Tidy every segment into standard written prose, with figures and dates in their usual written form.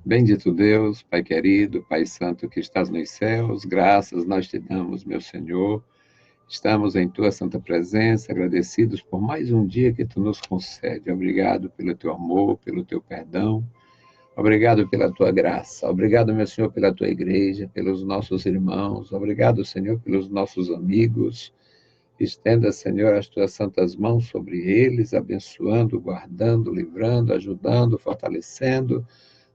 Bendito Deus, Pai querido, Pai santo que estás nos céus, graças nós te damos, meu Senhor. Estamos em tua santa presença, agradecidos por mais um dia que tu nos concede. Obrigado pelo teu amor, pelo teu perdão. Obrigado pela tua graça. Obrigado, meu Senhor, pela tua igreja, pelos nossos irmãos. Obrigado, Senhor, pelos nossos amigos. Estenda, Senhor, as tuas santas mãos sobre eles, abençoando, guardando, livrando, ajudando, fortalecendo,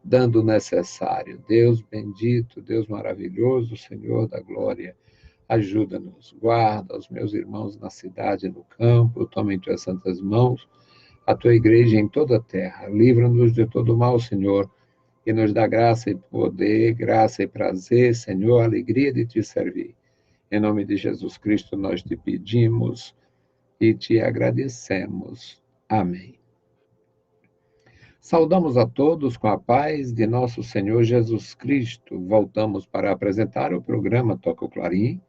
dando o necessário. Deus bendito, Deus maravilhoso, Senhor da glória, ajuda-nos, guarda os meus irmãos na cidade e no campo, toma em tuas santas mãos a tua igreja em toda a terra, livra-nos de todo mal, Senhor, e nos dá graça e poder, graça e prazer, Senhor, alegria de te servir. Em nome de Jesus Cristo nós te pedimos e te agradecemos. Amém. Saudamos a todos com a paz de nosso Senhor Jesus Cristo. Voltamos para apresentar o programa Toca o Clarim,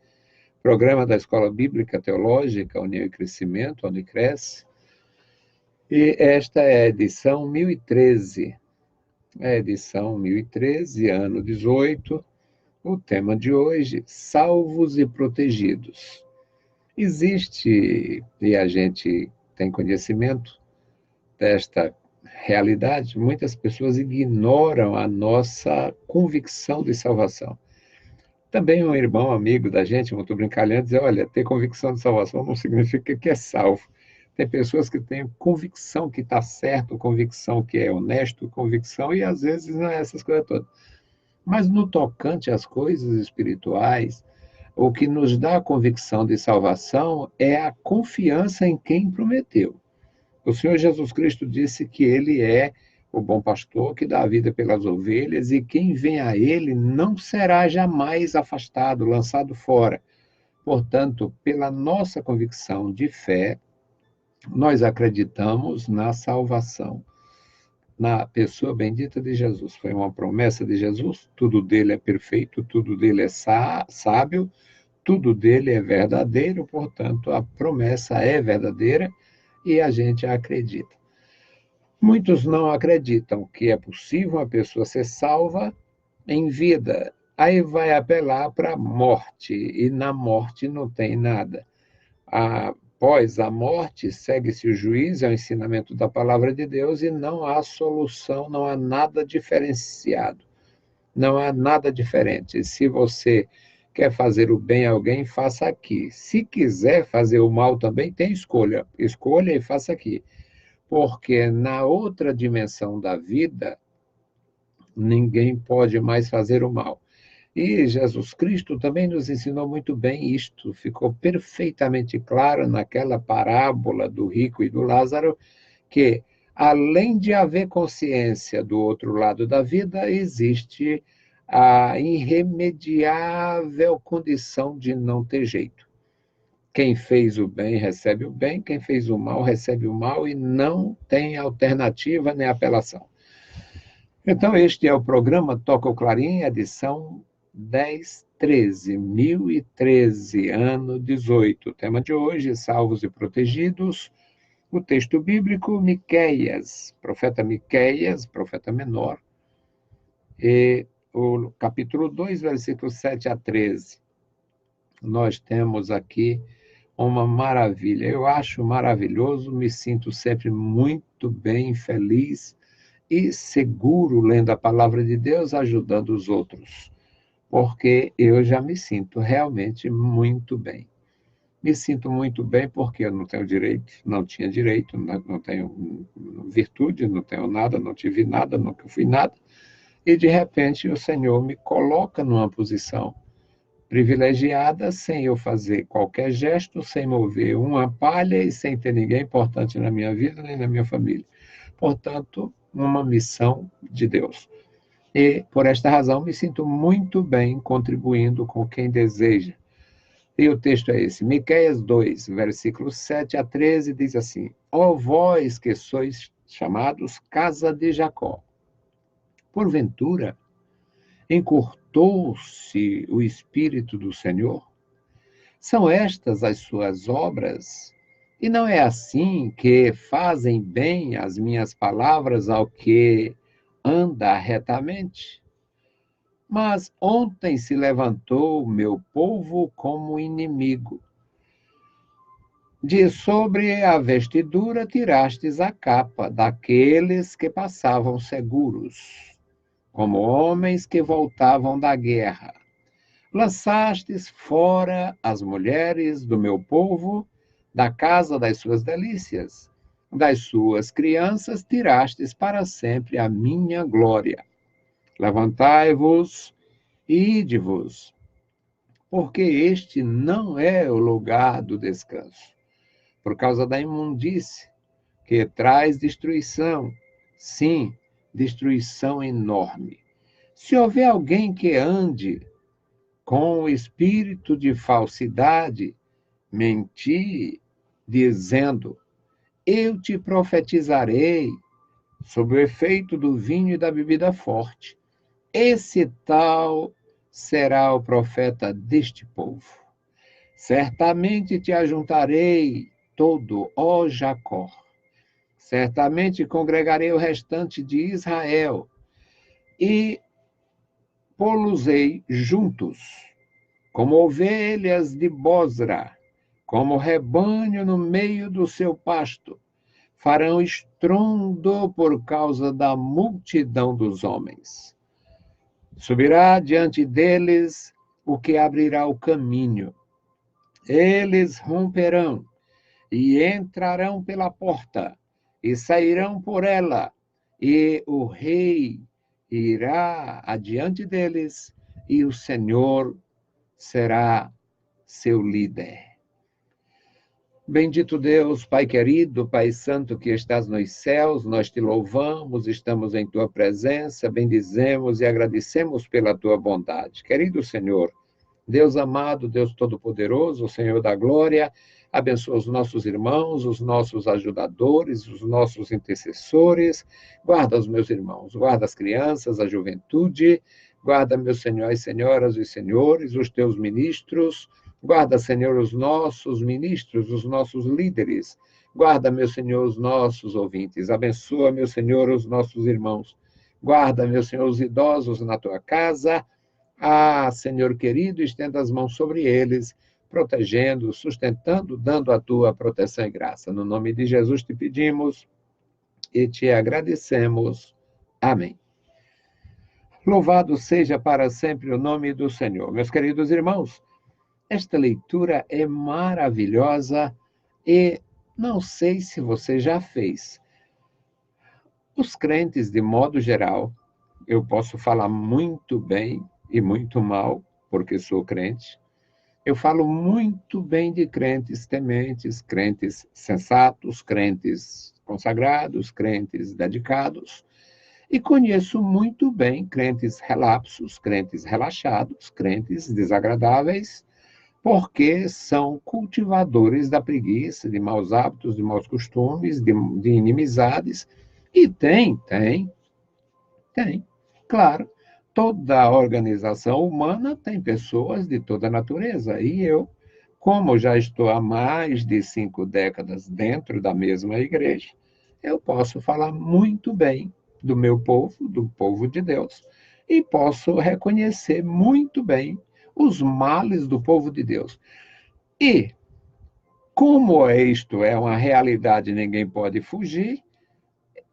programa da Escola Bíblica Teológica União e Crescimento, onde cresce. E esta é a edição 1013. É a edição 1013, ano 18. O tema de hoje, salvos e protegidos. Existe, e a gente tem conhecimento desta realidade, muitas pessoas ignoram a nossa convicção de salvação. Também um irmão, amigo da gente, muito brincalhão, diz, olha, ter convicção de salvação não significa que é salvo. Tem pessoas que têm convicção que está certo, convicção que é honesto, convicção, e às vezes não é essas coisas todas. Mas no tocante às coisas espirituais, o que nos dá a convicção de salvação é a confiança em quem prometeu. O Senhor Jesus Cristo disse que Ele é o bom pastor que dá a vida pelas ovelhas e quem vem a Ele não será jamais afastado, lançado fora. Portanto, pela nossa convicção de fé, nós acreditamos na salvação, na pessoa bendita de Jesus. Foi uma promessa de Jesus, tudo dele é perfeito, tudo dele é sábio, tudo dele é verdadeiro, portanto, a promessa é verdadeira e a gente acredita. Muitos não acreditam que é possível uma pessoa ser salva em vida. Aí vai apelar para a morte, e na morte não tem nada. Após a morte, segue-se o juízo, é o ensinamento da palavra de Deus, e não há solução, não há nada diferenciado, não há nada diferente. Se você quer fazer o bem a alguém, faça aqui. Se quiser fazer o mal também, tem escolha. Escolha e faça aqui. Porque na outra dimensão da vida, ninguém pode mais fazer o mal. E Jesus Cristo também nos ensinou muito bem isto, ficou perfeitamente claro naquela parábola do rico e do Lázaro, que além de haver consciência do outro lado da vida, existe a irremediável condição de não ter jeito. Quem fez o bem recebe o bem, quem fez o mal recebe o mal e não tem alternativa nem apelação. Então, este é o programa Toca o Clarim, edição 1013, ano 18. O tema de hoje, salvos e protegidos. O texto bíblico, Miqueias, profeta menor, e o capítulo 2, versículos 7 a 13. Nós temos aqui uma maravilha. Eu acho maravilhoso, me sinto sempre muito bem, feliz e seguro lendo a palavra de Deus, ajudando os outros, porque eu já me sinto realmente muito bem. Me sinto muito bem porque eu não tenho direito, não tinha direito, não tenho virtude, não tenho nada, não tive nada, nunca fui nada, e de repente o Senhor me coloca numa posição privilegiada, sem eu fazer qualquer gesto, sem mover uma palha e sem ter ninguém importante na minha vida nem na minha família. Portanto, uma missão de Deus. E, por esta razão, me sinto muito bem contribuindo com quem deseja. E o texto é esse, Miqueias 2, versículos 7 a 13, diz assim, ó vós que sois chamados casa de Jacó, porventura encurtou-se o Espírito do Senhor? São estas as suas obras? E não é assim que fazem bem as minhas palavras ao que anda retamente. Mas ontem se levantou o meu povo como inimigo. De sobre a vestidura tirastes a capa daqueles que passavam seguros, como homens que voltavam da guerra. Lançastes fora as mulheres do meu povo, da casa das suas delícias. Das suas crianças tirastes para sempre a minha glória. Levantai-vos e ide-vos, porque este não é o lugar do descanso, por causa da imundície que traz destruição, sim, destruição enorme. Se houver alguém que ande com o espírito de falsidade, mentir, dizendo: eu te profetizarei sob o efeito do vinho e da bebida forte. Esse tal será o profeta deste povo. Certamente te ajuntarei todo, ó Jacó. Certamente congregarei o restante de Israel e pô-los-ei juntos, como ovelhas de Bosra, como rebanho no meio do seu pasto. Farão estrondo por causa da multidão dos homens. Subirá diante deles o que abrirá o caminho. Eles romperão e entrarão pela porta e sairão por ela, e o rei irá adiante deles e o Senhor será seu líder. Bendito Deus, Pai querido, Pai santo que estás nos céus, nós te louvamos, estamos em tua presença, bendizemos e agradecemos pela tua bondade. Querido Senhor, Deus amado, Deus todo-poderoso, Senhor da glória, abençoa os nossos irmãos, os nossos ajudadores, os nossos intercessores, guarda os meus irmãos, guarda as crianças, a juventude, guarda, meus senhores, senhoras e senhores, os teus ministros, guarda, Senhor, os nossos ministros, os nossos líderes. Guarda, meu Senhor, os nossos ouvintes. Abençoa, meu Senhor, os nossos irmãos. Guarda, meu Senhor, os idosos na tua casa. Ah, Senhor querido, estenda as mãos sobre eles, protegendo, sustentando, dando a tua proteção e graça. No nome de Jesus te pedimos e te agradecemos. Amém. Louvado seja para sempre o nome do Senhor. Meus queridos irmãos, esta leitura é maravilhosa e não sei se você já fez. Os crentes, de modo geral, eu posso falar muito bem e muito mal, porque sou crente. Eu falo muito bem de crentes tementes, crentes sensatos, crentes consagrados, crentes dedicados. E conheço muito bem crentes relapsos, crentes relaxados, crentes desagradáveis, porque são cultivadores da preguiça, de maus hábitos, de maus costumes, de inimizades. E tem, claro, toda organização humana tem pessoas de toda natureza. E eu, como já estou há mais de 5 décadas dentro da mesma igreja, eu posso falar muito bem do meu povo, do povo de Deus, e posso reconhecer muito bem os males do povo de Deus. E, como isto é uma realidade e ninguém pode fugir,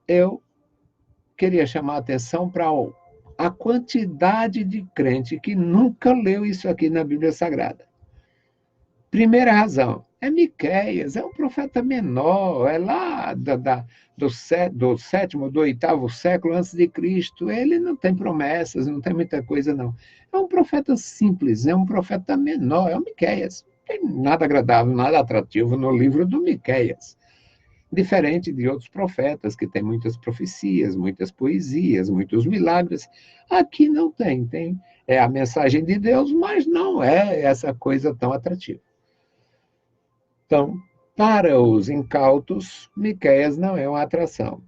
eu queria chamar a atenção para a quantidade de crente que nunca leu isso aqui na Bíblia Sagrada. Primeira razão, é Miqueias, é um profeta menor, é lá do 7º, do 8º século antes de Cristo. Ele não tem promessas, não tem muita coisa, não. É um profeta simples, é um profeta menor, é o Miqueias. Não tem nada agradável, nada atrativo no livro do Miqueias. Diferente de outros profetas, que têm muitas profecias, muitas poesias, muitos milagres. Aqui não tem, é a mensagem de Deus, mas não é essa coisa tão atrativa. Então, para os incautos, Miqueias não é uma atração.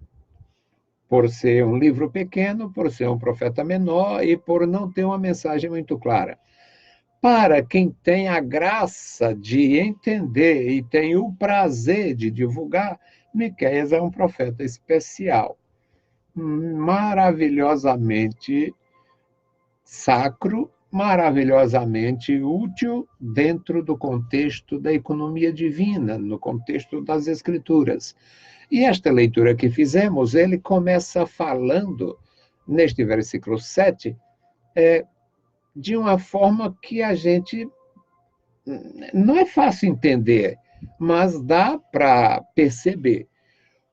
Por ser um livro pequeno, por ser um profeta menor e por não ter uma mensagem muito clara. Para quem tem a graça de entender e tem o prazer de divulgar, Miqueias é um profeta especial. maravilhosamente sacro, maravilhosamente útil dentro do contexto da economia divina, no contexto das Escrituras. E esta leitura que fizemos, ele começa falando, neste versículo 7, de uma forma que a gente não é fácil entender, mas dá para perceber.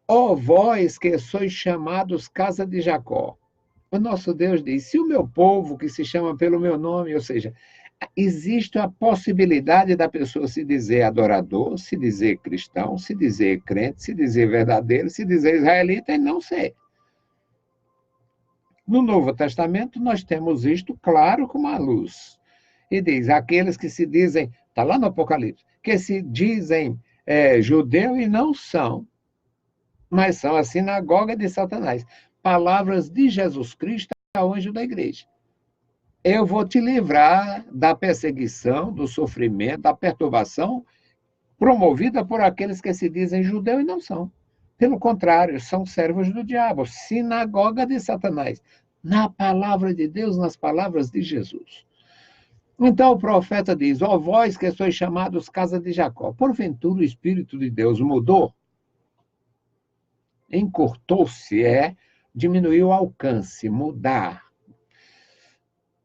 Ó vós que sois chamados casa de Jacó. O nosso Deus diz: se o meu povo que se chama pelo meu nome, ou seja, existe a possibilidade da pessoa se dizer adorador, se dizer cristão, se dizer crente, se dizer verdadeiro, se dizer israelita e não ser. No Novo Testamento, nós temos isto claro como a luz. E diz: aqueles que se dizem, está lá no Apocalipse, que se dizem judeu e não são, mas são a sinagoga de Satanás. Palavras de Jesus Cristo ao anjo da igreja. Eu vou te livrar da perseguição, do sofrimento, da perturbação promovida por aqueles que se dizem judeu e não são. Pelo contrário, são servos do diabo, sinagoga de Satanás. Na palavra de Deus, nas palavras de Jesus. Então o profeta diz: ó vós que sois chamados casa de Jacó, porventura o Espírito de Deus mudou? Encurtou-se, diminuiu o alcance, mudar.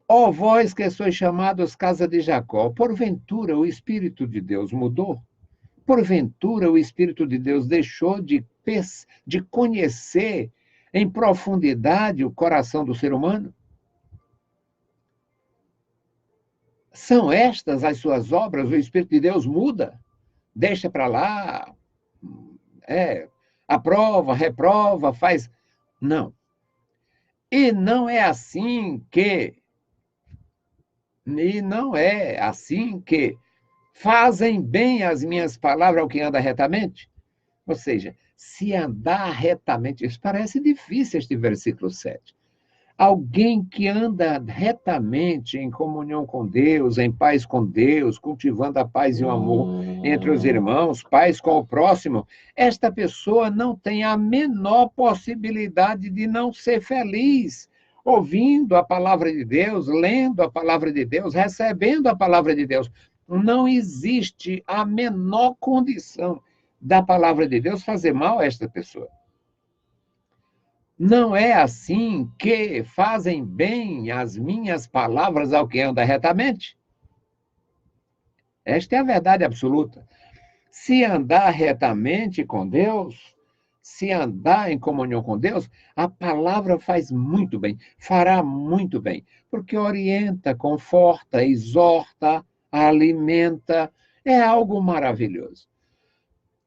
Ó vós que sois chamados casa de Jacó, porventura o Espírito de Deus mudou? Porventura o Espírito de Deus deixou de conhecer em profundidade o coração do ser humano? São estas as suas obras? O Espírito de Deus muda? Deixa para lá? Aprova, reprova, faz... Não. E não é assim que fazem bem as minhas palavras ao que anda retamente? Ou seja, se andar retamente, isso parece difícil este versículo 7. Alguém que anda retamente em comunhão com Deus, em paz com Deus, cultivando a paz e o amor entre os irmãos, paz com o próximo, esta pessoa não tem a menor possibilidade de não ser feliz, ouvindo a palavra de Deus, lendo a palavra de Deus, recebendo a palavra de Deus. Não existe a menor condição da palavra de Deus fazer mal a esta pessoa. Não é assim que fazem bem as minhas palavras ao que anda retamente? Esta é a verdade absoluta. Se andar retamente com Deus, se andar em comunhão com Deus, a palavra faz muito bem, fará muito bem, porque orienta, conforta, exorta, alimenta, é algo maravilhoso.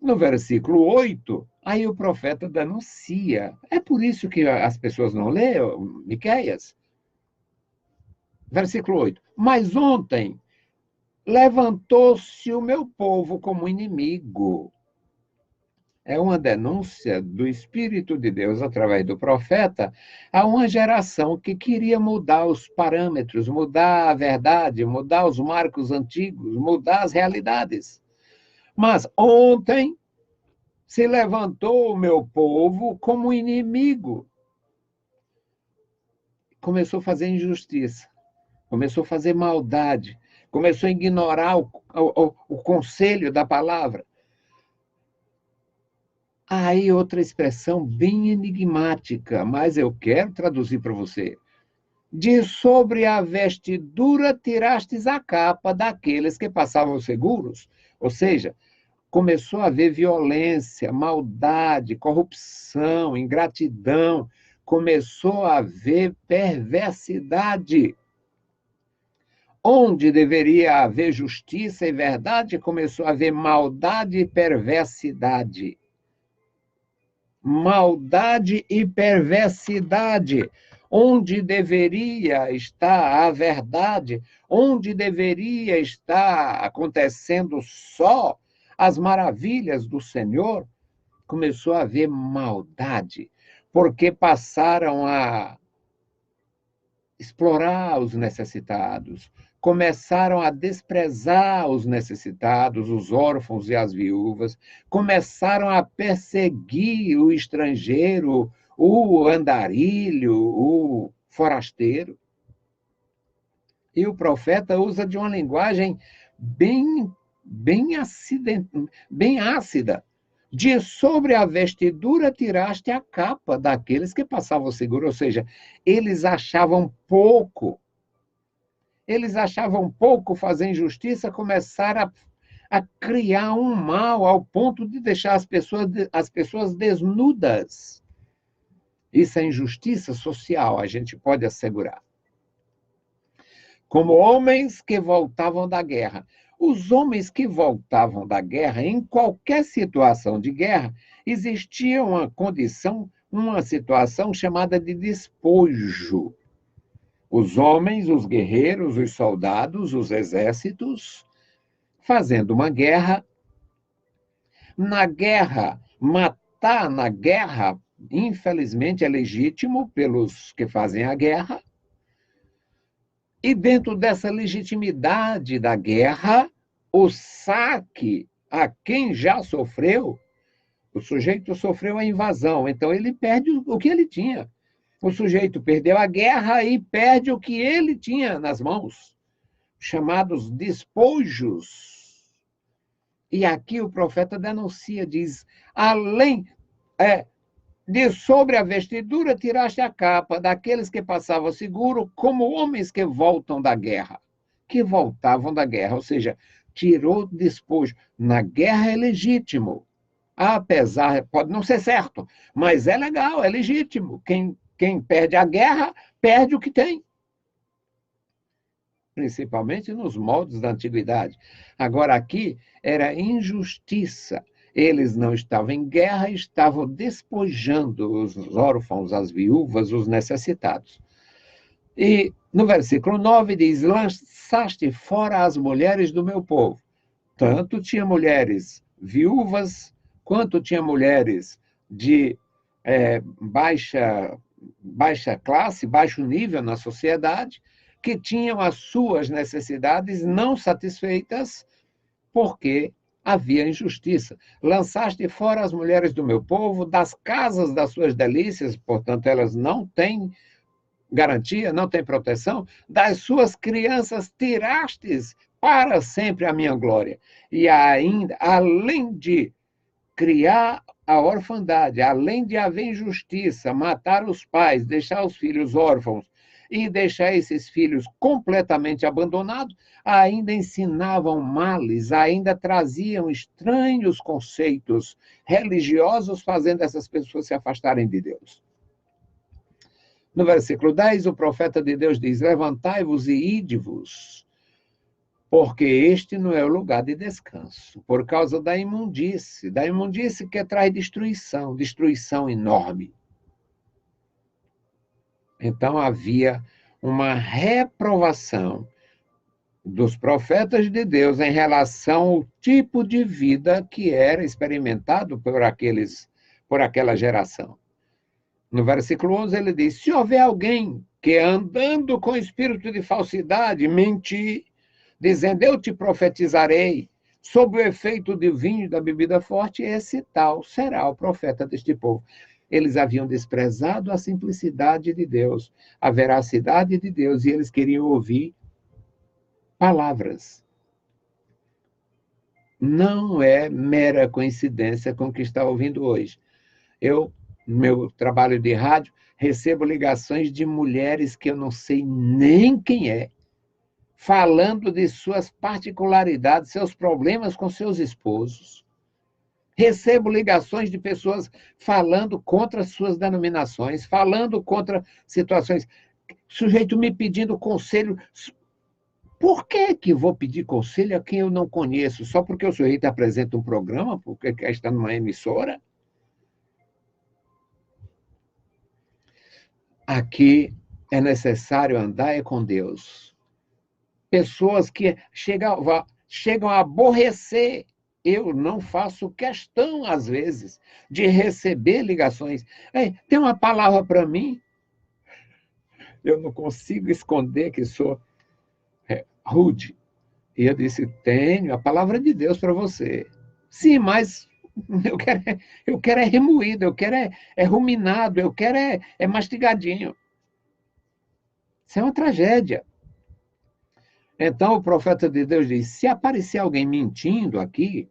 No versículo 8, aí o profeta denuncia. É por isso que as pessoas não leem Miqueias. Versículo 8. Mas ontem levantou-se o meu povo como inimigo. É uma denúncia do Espírito de Deus, através do profeta, a uma geração que queria mudar os parâmetros, mudar a verdade, mudar os marcos antigos, mudar as realidades. Mas ontem se levantou o meu povo como inimigo. Começou a fazer injustiça, começou a fazer maldade, começou a ignorar o conselho da palavra. Aí outra expressão bem enigmática, mas eu quero traduzir para você. De sobre a vestidura tirastes a capa daqueles que passavam seguros. Ou seja, começou a haver violência, maldade, corrupção, ingratidão, começou a haver perversidade. Onde deveria haver justiça e verdade, começou a haver maldade e perversidade. Maldade e perversidade. Onde deveria estar a verdade, onde deveria estar acontecendo só as maravilhas do Senhor, começou a haver maldade, porque passaram a explorar os necessitados, começaram a desprezar os necessitados, os órfãos e as viúvas, começaram a perseguir o estrangeiro, o andarilho, o forasteiro. E o profeta usa de uma linguagem bem ácida. De sobre a vestidura tiraste a capa daqueles que passavam seguro. Ou seja, eles achavam pouco fazer injustiça, começaram a criar um mal ao ponto de deixar as pessoas desnudas. Isso é injustiça social, a gente pode assegurar. Como homens que voltavam da guerra. Os homens que voltavam da guerra, em qualquer situação de guerra, existia uma situação chamada de despojo. Os homens, os guerreiros, os soldados, os exércitos, fazendo uma guerra. Matar na guerra, infelizmente, é legítimo pelos que fazem a guerra. E dentro dessa legitimidade da guerra, o saque a quem já sofreu, o sujeito sofreu a invasão, então ele perde o que ele tinha. O sujeito perdeu a guerra e perde o que ele tinha nas mãos, chamados despojos. E aqui o profeta denuncia, diz, de sobre a vestidura tiraste a capa daqueles que passavam seguro, como homens que voltam da guerra, que voltavam da guerra, ou seja, tirou despojo. Na guerra é legítimo, apesar, pode não ser certo, mas é legal, é legítimo. Quem perde a guerra, perde o que tem. Principalmente nos moldes da antiguidade. Agora, aqui era injustiça. Eles não estavam em guerra, estavam despojando os órfãos, as viúvas, os necessitados. E no versículo 9 diz: lançaste fora as mulheres do meu povo. Tanto tinha mulheres viúvas, quanto tinha mulheres de baixa classe, baixo nível na sociedade, que tinham as suas necessidades não satisfeitas, porque havia injustiça. Lançaste fora as mulheres do meu povo, das casas das suas delícias, portanto, elas não têm garantia, não têm proteção, das suas crianças tirastes para sempre a minha glória. E ainda, além de criar a orfandade, além de haver injustiça, matar os pais, deixar os filhos órfãos e deixar esses filhos completamente abandonados, ainda ensinavam males, ainda traziam estranhos conceitos religiosos, fazendo essas pessoas se afastarem de Deus. No versículo 10, o profeta de Deus diz: levantai-vos e ide-vos, porque este não é o lugar de descanso, por causa da imundície que traz destruição enorme. Então havia uma reprovação dos profetas de Deus em relação ao tipo de vida que era experimentado por aquela geração. No versículo 11 ele diz: se houver alguém que andando com espírito de falsidade, mentir, dizendo eu te profetizarei, sob o efeito de vinho e da bebida forte, esse tal será o profeta deste povo. Eles haviam desprezado a simplicidade de Deus, a veracidade de Deus, e eles queriam ouvir palavras. Não é mera coincidência com o que está ouvindo hoje. Eu, no meu trabalho de rádio, recebo ligações de mulheres que eu não sei nem quem é, falando de suas particularidades, seus problemas com seus esposos. Recebo ligações de pessoas falando contra suas denominações, falando contra situações. Sujeito me pedindo conselho. Por que vou pedir conselho a quem eu não conheço? Só porque o sujeito apresenta um programa, porque quer estar numa emissora? Aqui é necessário andar com Deus. Pessoas que chegam a aborrecer. Eu não faço questão, às vezes, de receber ligações. Tem uma palavra para mim? Eu não consigo esconder que sou rude. E eu disse: tenho a palavra de Deus para você. Sim, mas Eu quero é remoído, eu quero é ruminado, eu quero é mastigadinho. Isso é uma tragédia. Então o profeta de Deus diz: se aparecer alguém mentindo aqui,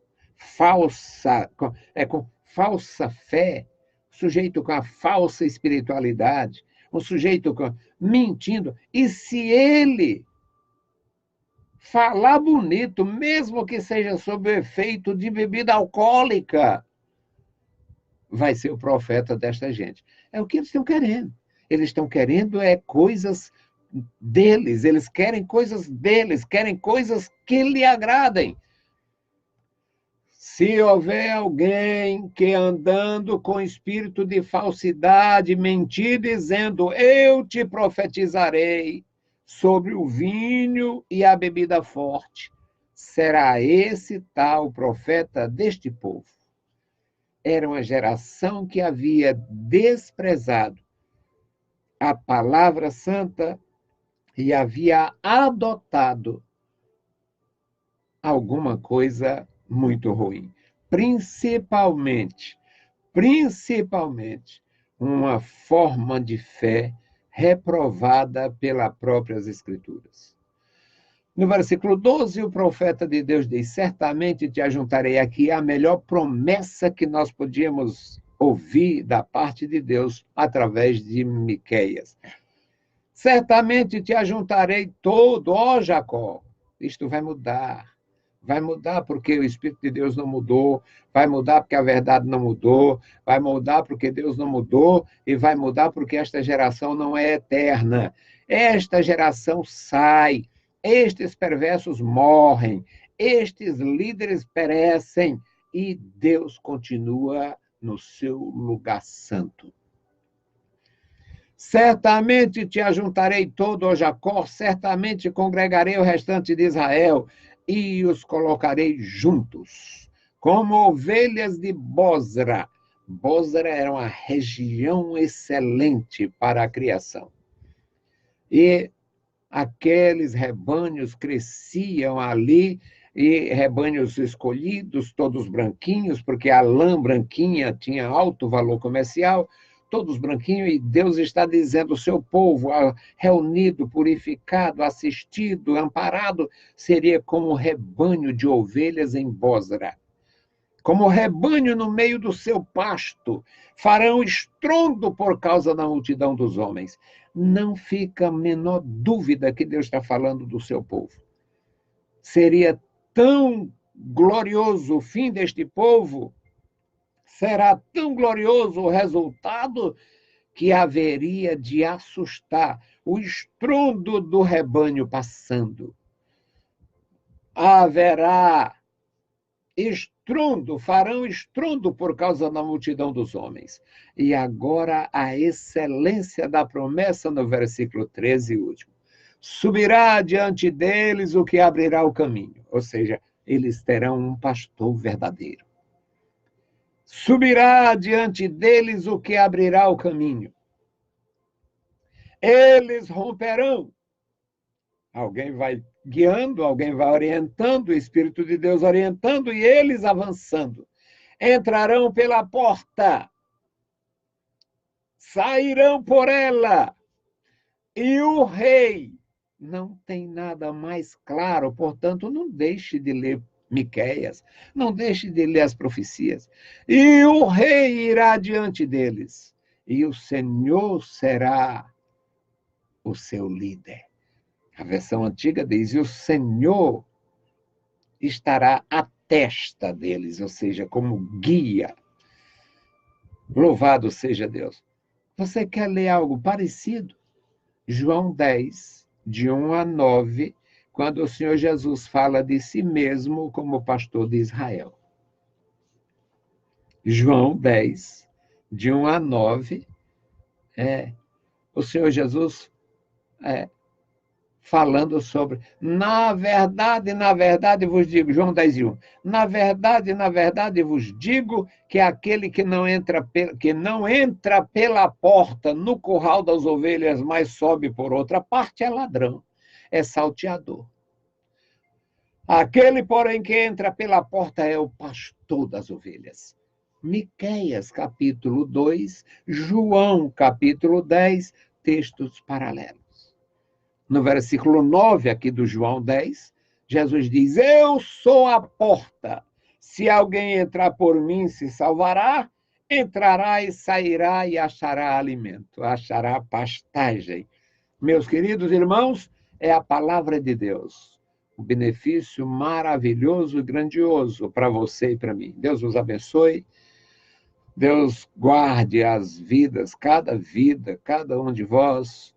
com falsa fé, sujeito com a falsa espiritualidade, um sujeito mentindo, e se ele falar bonito, mesmo que seja sob o efeito de bebida alcoólica, vai ser o profeta desta gente. É o que eles estão querendo. Eles estão querendo coisas deles, eles querem coisas deles, querem coisas que lhe agradem. Se houver alguém que andando com espírito de falsidade, mentir, dizendo, eu te profetizarei sobre o vinho e a bebida forte, será esse tal profeta deste povo. Era uma geração que havia desprezado a palavra santa e havia adotado alguma coisa muito ruim. Principalmente, uma forma de fé reprovada pelas próprias Escrituras. No versículo 12, o profeta de Deus diz: certamente te ajuntarei aqui a melhor promessa que nós podíamos ouvir da parte de Deus através de Miqueias. Certamente te ajuntarei todo, ó Jacó. Isto vai mudar. Vai mudar porque o Espírito de Deus não mudou, vai mudar porque a verdade não mudou, vai mudar porque Deus não mudou, e vai mudar porque esta geração não é eterna. Esta geração sai, estes perversos morrem, estes líderes perecem, e Deus continua no seu lugar santo. Certamente te ajuntarei todo, ó Jacó, certamente congregarei o restante de Israel, e os colocarei juntos, como ovelhas de Bosra. Bosra era uma região excelente para a criação. E aqueles rebanhos cresciam ali, e rebanhos escolhidos, todos branquinhos, porque a lã branquinha tinha alto valor comercial, todos branquinhos, e Deus está dizendo: o seu povo, reunido, purificado, assistido, amparado, seria como um rebanho de ovelhas em Bosra. Como rebanho no meio do seu pasto, farão estrondo por causa da multidão dos homens. Não fica a menor dúvida que Deus está falando do seu povo. Seria tão glorioso o fim deste povo, será tão glorioso o resultado, que haveria de assustar o estrondo do rebanho passando. Haverá estrondo, farão estrondo por causa da multidão dos homens. E agora a excelência da promessa no versículo 13, último. Subirá diante deles o que abrirá o caminho. Ou seja, eles terão um pastor verdadeiro. Subirá diante deles o que abrirá o caminho. Eles romperão. Alguém vai guiando, alguém vai orientando, o Espírito de Deus orientando, e eles avançando. Entrarão pela porta, sairão por ela, e o rei. Não tem nada mais claro, portanto, não deixe de ler Miqueias, não deixe de ler as profecias. E o rei irá diante deles, e o Senhor será o seu líder. A versão antiga diz: e o Senhor estará à testa deles, ou seja, como guia. Louvado seja Deus. Você quer ler algo parecido? João 10, de 1 a 9, quando o Senhor Jesus fala de si mesmo como pastor de Israel. João 10, de 1 a 9, o Senhor Jesus falando sobre, na verdade vos digo, João 10, 1, na verdade vos digo que aquele que não entra pela porta no curral das ovelhas, mas sobe por outra parte, é ladrão, é salteador. Aquele, porém, que entra pela porta é o pastor das ovelhas. Miqueias, capítulo 2, João, capítulo 10, textos paralelos. No versículo 9 aqui do João 10, Jesus diz: eu sou a porta. Se alguém entrar por mim, se salvará, entrará e sairá e achará alimento, achará pastagem. Meus queridos irmãos, é a palavra de Deus. Um benefício maravilhoso e grandioso para você e para mim. Deus vos abençoe. Deus guarde as vidas, cada um de vós,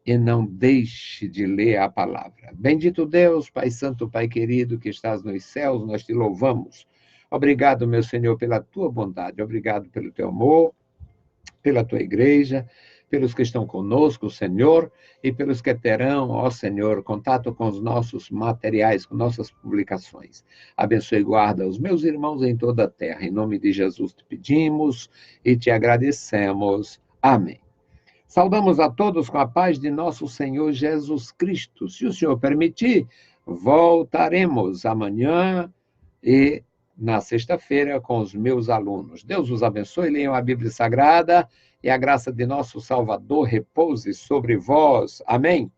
e não deixe de ler a palavra. Bendito Deus, Pai Santo, Pai querido, que estás nos céus, nós te louvamos. Obrigado, meu Senhor, pela tua bondade, obrigado pelo teu amor, pela tua igreja, pelos que estão conosco, Senhor, e pelos que terão, ó Senhor, contato com os nossos materiais, com nossas publicações. Abençoe e guarda os meus irmãos em toda a terra. Em nome de Jesus te pedimos e te agradecemos. Amém. Saudamos a todos com a paz de nosso Senhor Jesus Cristo. Se o Senhor permitir, voltaremos amanhã e na sexta-feira com os meus alunos. Deus os abençoe, leiam a Bíblia Sagrada e a graça de nosso Salvador repouse sobre vós. Amém.